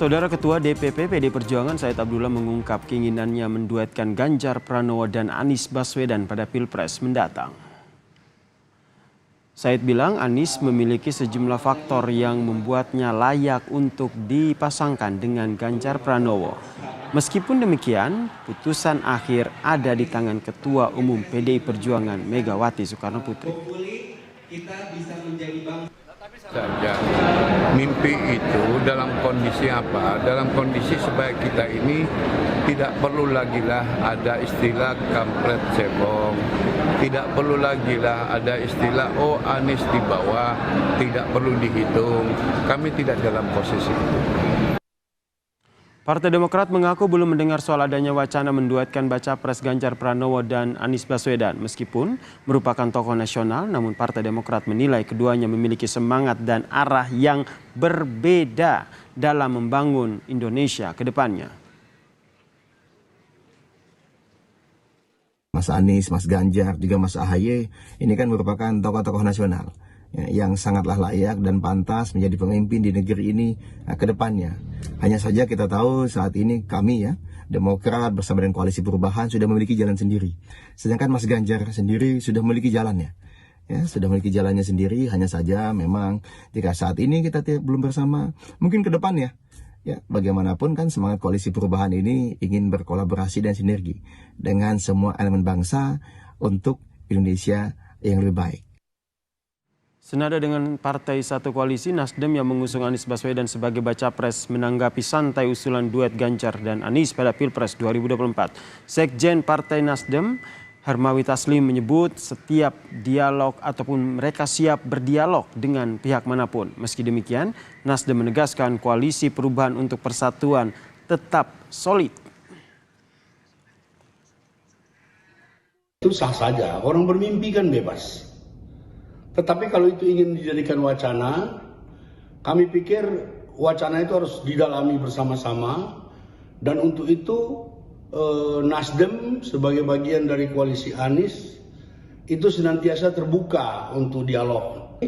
Saudara Ketua DPP PD Perjuangan Said Abdullah mengungkap keinginannya menduetkan Ganjar Pranowo dan Anies Baswedan pada Pilpres mendatang. Said bilang Anies memiliki sejumlah faktor yang membuatnya layak untuk dipasangkan dengan Ganjar Pranowo. Meskipun demikian, putusan akhir ada di tangan Ketua Umum PDI Perjuangan Megawati Soekarno Putri. Saja mimpi itu dalam kondisi apa? Dalam kondisi supaya kita ini tidak perlu lagi lah ada istilah kampret cebong, tidak perlu lagi lah ada istilah oh Anies di bawah, tidak perlu dihitung. Kami tidak dalam posisi itu. Partai Demokrat mengaku belum mendengar soal adanya wacana menduetkan baca pres Ganjar Pranowo dan Anies Baswedan. Meskipun merupakan tokoh nasional, namun Partai Demokrat menilai keduanya memiliki semangat dan arah yang berbeda dalam membangun Indonesia ke depannya. Mas Anies, Mas Ganjar, juga Mas Ahaye, ini kan merupakan tokoh-tokoh nasional yang sangatlah layak dan pantas menjadi pemimpin di negeri ini ke depannya. Hanya saja kita tahu saat ini kami Demokrat bersama dengan Koalisi Perubahan sudah memiliki jalan sendiri. Sedangkan Mas Ganjar sendiri sudah memiliki jalannya. Sudah memiliki jalannya sendiri, hanya saja memang jika saat ini kita belum bersama, mungkin ke depannya. Bagaimanapun kan semangat Koalisi Perubahan ini ingin berkolaborasi dan sinergi dengan semua elemen bangsa untuk Indonesia yang lebih baik. Senada dengan partai satu koalisi, Nasdem yang mengusung Anies Baswedan sebagai baca pres menanggapi santai usulan duet Ganjar dan Anies pada Pilpres 2024. Sekjen Partai Nasdem, Hermawi Taslim menyebut setiap dialog ataupun mereka siap berdialog dengan pihak manapun. Meski demikian, Nasdem menegaskan Koalisi Perubahan untuk Persatuan tetap solid. Itu sah saja, orang bermimpi kan bebas. Tetapi kalau itu ingin dijadikan wacana, kami pikir wacana itu harus didalami bersama-sama. Dan untuk itu Nasdem sebagai bagian dari koalisi Anies itu senantiasa terbuka untuk dialog.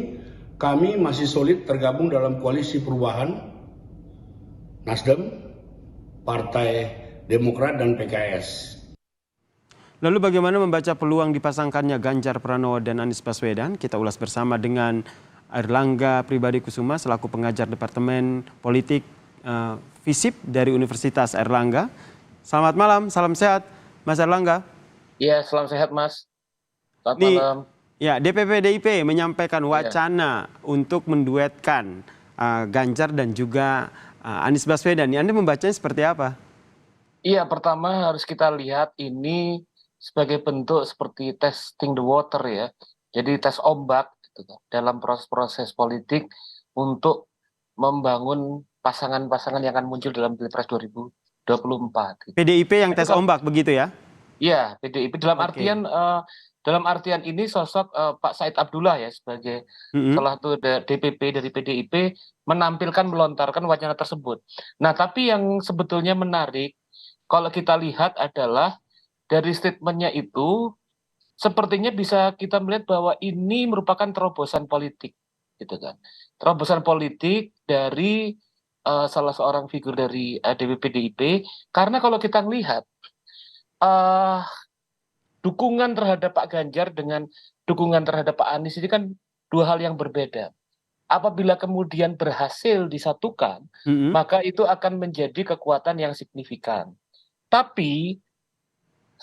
Kami masih solid tergabung dalam Koalisi Perubahan, Nasdem, Partai Demokrat dan PKS. Lalu bagaimana membaca peluang dipasangkannya Ganjar Pranowo dan Anies Baswedan? Kita ulas bersama dengan Airlangga Pribadi Kusuma selaku pengajar Departemen Politik FISIP dari Universitas Airlangga. Selamat malam, salam sehat Mas Airlangga. Iya, salam sehat Mas. Selamat malam. Ya, DPP PDIP menyampaikan wacana untuk menduetkan Ganjar dan juga Anies Baswedan. Anda membacanya seperti apa? Iya, pertama harus kita lihat ini sebagai bentuk seperti testing the water ya. Jadi tes ombak gitu kan, dalam proses-proses politik untuk membangun pasangan-pasangan yang akan muncul dalam Pilpres 2024. Gitu. PDIP yang tes ombak begitu ya? Iya, PDIP dalam artian ini sosok Pak Said Abdullah ya sebagai salah satu DPP dari PDIP menampilkan melontarkan wacana tersebut. Nah, tapi yang sebetulnya menarik kalau kita lihat adalah dari statementnya itu sepertinya bisa kita melihat bahwa ini merupakan terobosan politik, gitu kan? Terobosan politik dari salah seorang figur dari DPP PDIP, karena kalau kita melihat dukungan terhadap Pak Ganjar dengan dukungan terhadap Pak Anies ini kan dua hal yang berbeda. Apabila kemudian berhasil disatukan, maka itu akan menjadi kekuatan yang signifikan. Tapi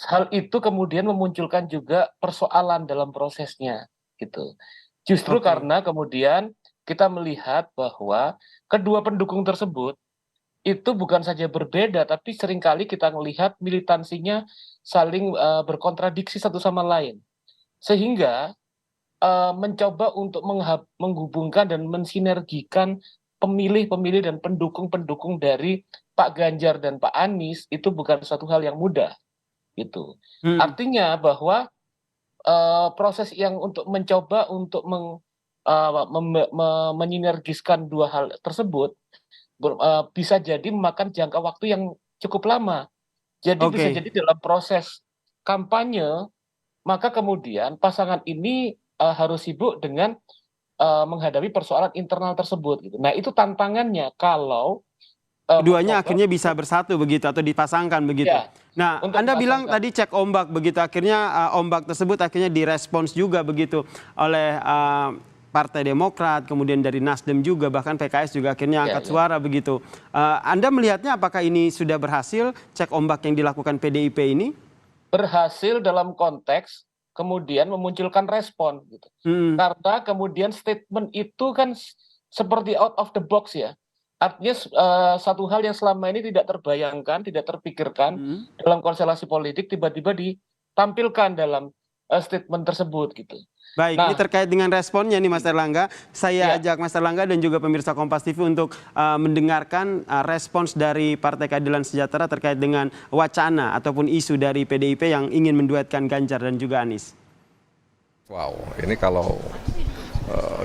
hal itu kemudian memunculkan juga persoalan dalam prosesnya, gitu. Justru karena kemudian kita melihat bahwa kedua pendukung tersebut itu bukan saja berbeda, tapi seringkali kita melihat militansinya saling berkontradiksi satu sama lain. Sehingga mencoba untuk menghubungkan dan mensinergikan pemilih-pemilih dan pendukung-pendukung dari Pak Ganjar dan Pak Anies itu bukan suatu hal yang mudah. Gitu. Artinya bahwa proses yang untuk mencoba untuk menyinergiskan dua hal tersebut bisa jadi memakan jangka waktu yang cukup lama. Jadi bisa jadi dalam proses kampanye maka kemudian pasangan ini harus sibuk dengan menghadapi persoalan internal tersebut. Gitu. Nah itu tantangannya kalau Keduanya akhirnya bisa bersatu begitu atau dipasangkan begitu. Ya, Nah, untuk Anda bilang dipasangkan. tadi cek ombak begitu, akhirnya ombak tersebut akhirnya direspons juga begitu oleh Partai Demokrat, kemudian dari Nasdem juga, bahkan PKS juga akhirnya angkat suara begitu. Anda melihatnya apakah ini sudah berhasil cek ombak yang dilakukan PDIP ini? Berhasil dalam konteks kemudian memunculkan respon gitu. Karena kemudian statement itu kan seperti out of the box ya. Artinya satu hal yang selama ini tidak terbayangkan, tidak terpikirkan dalam konstelasi politik tiba-tiba ditampilkan dalam statement tersebut gitu. Baik, ini terkait dengan responnya nih Mas Erlangga. Saya ajak Mas Erlangga dan juga pemirsa Kompas TV untuk mendengarkan respons dari Partai Keadilan Sejahtera terkait dengan wacana ataupun isu dari PDIP yang ingin menduetkan Ganjar dan juga Anies. Wow, ini kalau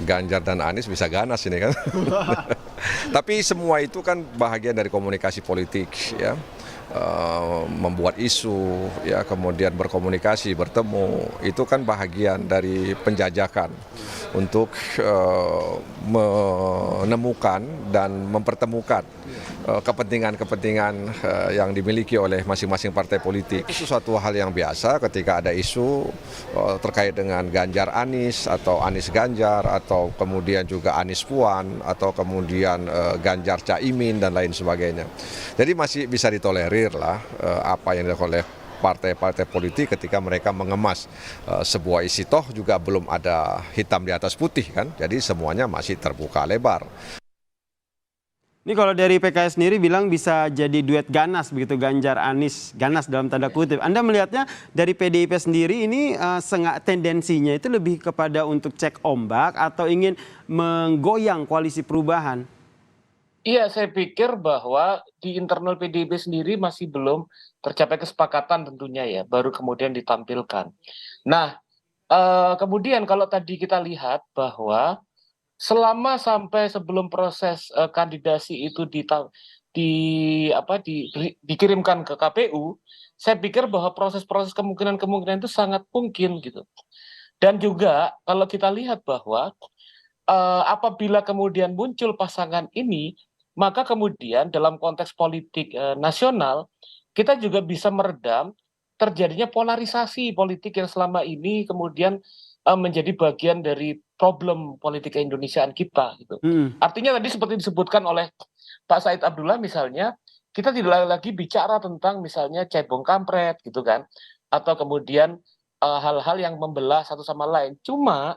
Ganjar dan Anies bisa ganas ini kan. Tapi semua itu kan bahagian dari komunikasi politik ya. Membuat isu ya, kemudian berkomunikasi, bertemu, itu kan bahagian dari penjajakan untuk menemukan dan mempertemukan kepentingan-kepentingan yang dimiliki oleh masing-masing partai politik. Itu suatu hal yang biasa ketika ada isu terkait dengan Ganjar Anies atau Anies Ganjar atau kemudian juga Anies Puan atau kemudian Ganjar Caimin dan lain sebagainya. Jadi masih bisa ditolerir lah apa yang dilakukan oleh partai-partai politik ketika mereka mengemas sebuah isi, toh juga belum ada hitam di atas putih kan, jadi semuanya masih terbuka lebar. Ini kalau dari PKS sendiri bilang bisa jadi duet ganas begitu, Ganjar Anies, ganas dalam tanda kutip. Anda melihatnya dari PDIP sendiri ini tendensinya itu lebih kepada untuk cek ombak atau ingin menggoyang koalisi perubahan? Iya, saya pikir bahwa di internal PDIP sendiri masih belum tercapai kesepakatan tentunya ya, baru kemudian ditampilkan. Nah, kemudian kalau tadi kita lihat bahwa selama sampai sebelum proses kandidasi itu dikirimkan ke KPU, saya pikir bahwa proses-proses kemungkinan-kemungkinan itu sangat mungkin gitu. Dan juga kalau kita lihat bahwa apabila kemudian muncul pasangan ini, maka kemudian dalam konteks politik nasional kita juga bisa meredam terjadinya polarisasi politik yang selama ini kemudian menjadi bagian dari problem politik keindonesiaan kita gitu. Artinya tadi seperti disebutkan oleh Pak Said Abdullah misalnya, kita tidak lagi bicara tentang misalnya cebong kampret gitu kan, atau kemudian hal-hal yang membelah satu sama lain. Cuma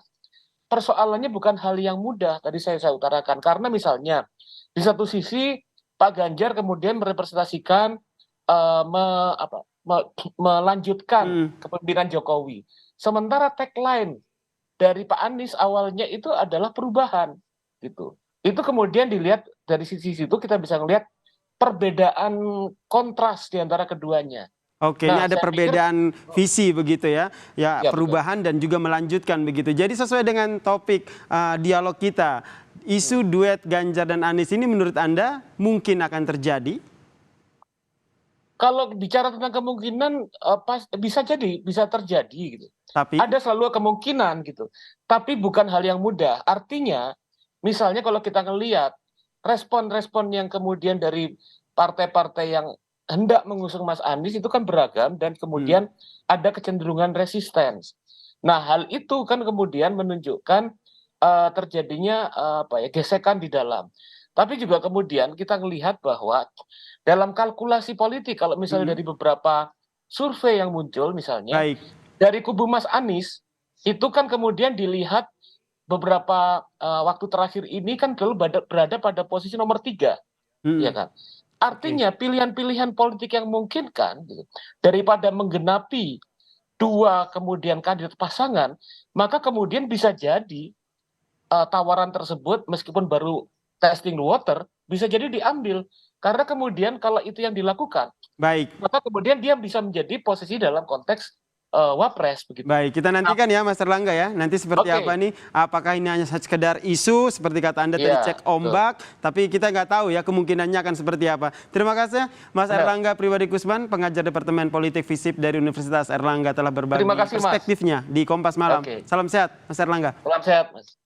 persoalannya bukan hal yang mudah tadi saya utarakan, karena misalnya di satu sisi Pak Ganjar kemudian merepresentasikan melanjutkan kepemimpinan Jokowi. Sementara tagline dari Pak Anies awalnya itu adalah perubahan gitu. Itu kemudian dilihat dari sisi situ kita bisa melihat perbedaan kontras di antara keduanya. Oke, ini ada perbedaan visi begitu ya. Ya, perubahan betul. dan juga melanjutkan begitu. Jadi sesuai dengan topik dialog kita, isu duet Ganjar dan Anies ini menurut Anda mungkin akan terjadi? Kalau bicara tentang kemungkinan bisa jadi, bisa terjadi gitu. Tapi ada selalu kemungkinan gitu. Tapi bukan hal yang mudah. Artinya misalnya kalau kita ngelihat respon-respon yang kemudian dari partai-partai yang hendak mengusung Mas Anies itu kan beragam dan kemudian ada kecenderungan resistance. Nah, hal itu kan kemudian menunjukkan terjadinya gesekan di dalam. Tapi juga kemudian kita melihat bahwa dalam kalkulasi politik, kalau misalnya dari beberapa survei yang muncul misalnya, dari kubu Mas Anies, itu kan kemudian dilihat beberapa waktu terakhir ini kan berada pada posisi nomor 3. Ya kan? Artinya pilihan-pilihan politik yang memungkinkan gitu, daripada menggenapi 2 kemudian kandidat pasangan, maka kemudian bisa jadi tawaran tersebut meskipun baru testing the water bisa jadi diambil, karena kemudian kalau itu yang dilakukan, maka kemudian dia bisa menjadi posisi dalam konteks wapres begitu. Baik, kita nantikan ya Mas Erlangga ya. Nanti seperti apa nih? Apakah ini hanya sekedar isu seperti kata Anda tadi cek ombak, tapi kita nggak tahu ya kemungkinannya akan seperti apa. Terima kasih Mas Erlangga Pribadi Kusman, pengajar Departemen Politik FISIP dari Universitas Erlangga telah berbagi perspektifnya di Kompas Malam. Salam sehat Mas Erlangga. Salam sehat Mas.